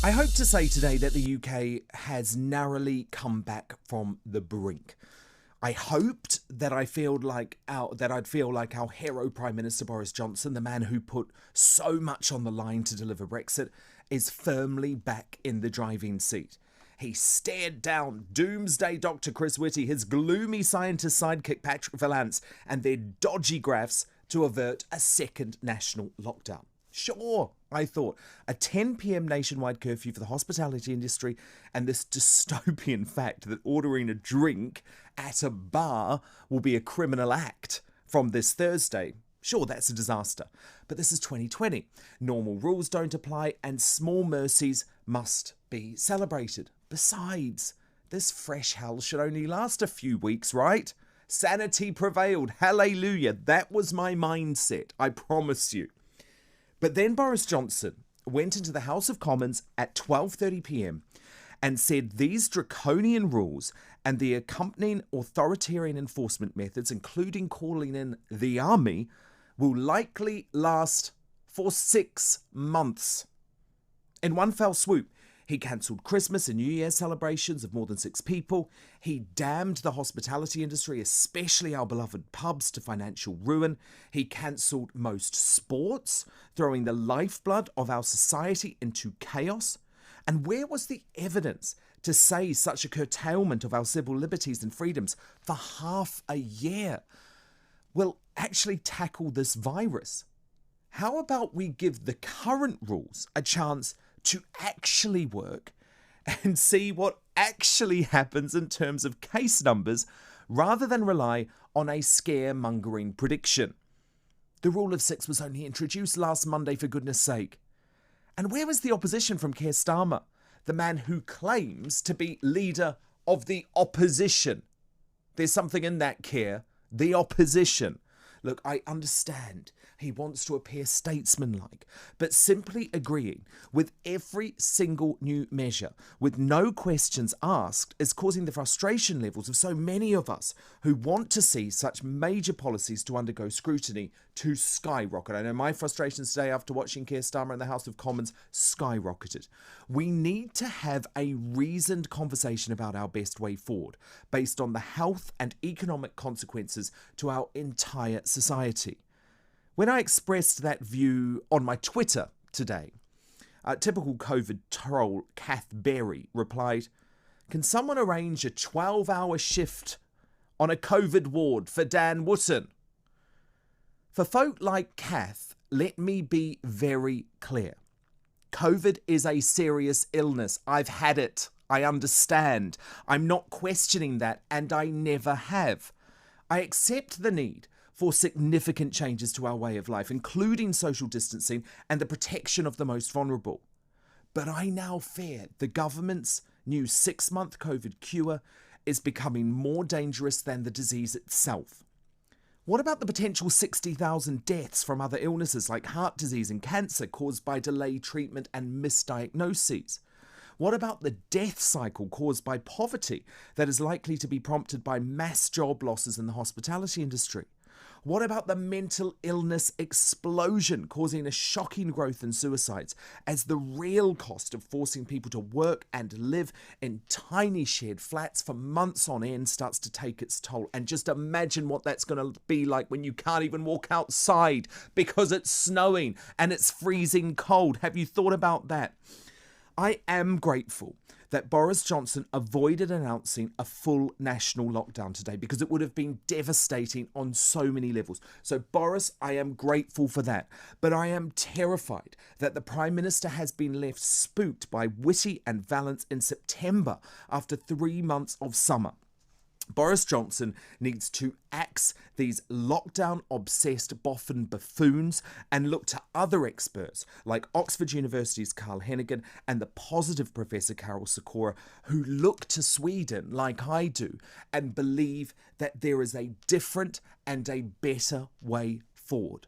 I hope to say today that the UK has narrowly come back from the brink. I hoped that I'd feel like our hero Prime Minister Boris Johnson, the man who put so much on the line to deliver Brexit, is firmly back in the driving seat. He stared down doomsday Dr. Chris Whitty, his gloomy scientist sidekick Patrick Vallance, and their dodgy graphs to avert a second national lockdown. Sure, I thought, a 10 p.m. nationwide curfew for the hospitality industry and this dystopian fact that ordering a drink at a bar will be a criminal act from this Thursday. Sure, that's a disaster. But this is 2020. Normal rules don't apply and small mercies must be celebrated. Besides, this fresh hell should only last a few weeks, right? Sanity prevailed. Hallelujah. That was my mindset, I promise you. But then Boris Johnson went into the House of Commons at 12:30 p.m. and said these draconian rules and the accompanying authoritarian enforcement methods, including calling in the army, will likely last for 6 months. In one fell swoop, he cancelled Christmas and New Year celebrations of more than 6 people. He damned the hospitality industry, especially our beloved pubs, to financial ruin. He cancelled most sports, throwing the lifeblood of our society into chaos. And where was the evidence to say such a curtailment of our civil liberties and freedoms for half a year will actually tackle this virus? How about we give the current rules a chance to actually work and see what actually happens in terms of case numbers rather than rely on a scaremongering prediction? The rule of 6 was only introduced last Monday, for goodness sake. And where was the opposition from Keir Starmer, the man who claims to be leader of the opposition? There's something in that, Keir. The opposition. Look, I understand he wants to appear statesmanlike, but simply agreeing with every single new measure with no questions asked is causing the frustration levels of so many of us who want to see such major policies to undergo scrutiny to skyrocket. I know my frustrations today after watching Keir Starmer in the House of Commons skyrocketed. We need to have a reasoned conversation about our best way forward based on the health and economic consequences to our entire society. When I expressed that view on my Twitter today, typical COVID troll Kath Berry replied, "Can someone arrange a 12-hour shift on a COVID ward for Dan Wootton?" For folk like Kath, let me be very clear. COVID is a serious illness. I've had it. I understand. I'm not questioning that, and I never have. I accept the need for significant changes to our way of life, including social distancing and the protection of the most vulnerable. But I now fear the government's new 6-month COVID cure is becoming more dangerous than the disease itself. What about the potential 60,000 deaths from other illnesses like heart disease and cancer caused by delayed treatment and misdiagnoses? What about the death cycle caused by poverty that is likely to be prompted by mass job losses in the hospitality industry? What about the mental illness explosion causing a shocking growth in suicides as the real cost of forcing people to work and live in tiny shared flats for months on end starts to take its toll? And just imagine what that's going to be like when you can't even walk outside because it's snowing and it's freezing cold. Have you thought about that? I am grateful that Boris Johnson avoided announcing a full national lockdown today because it would have been devastating on so many levels. So Boris, I am grateful for that. But I am terrified that the Prime Minister has been left spooked by Whitty and Vallance in September after 3 months of summer. Boris Johnson needs to axe these lockdown-obsessed boffin buffoons and look to other experts like Oxford University's Carl Hennigan and the positive Professor Carol Sikora, who look to Sweden, like I do, and believe that there is a different and a better way forward.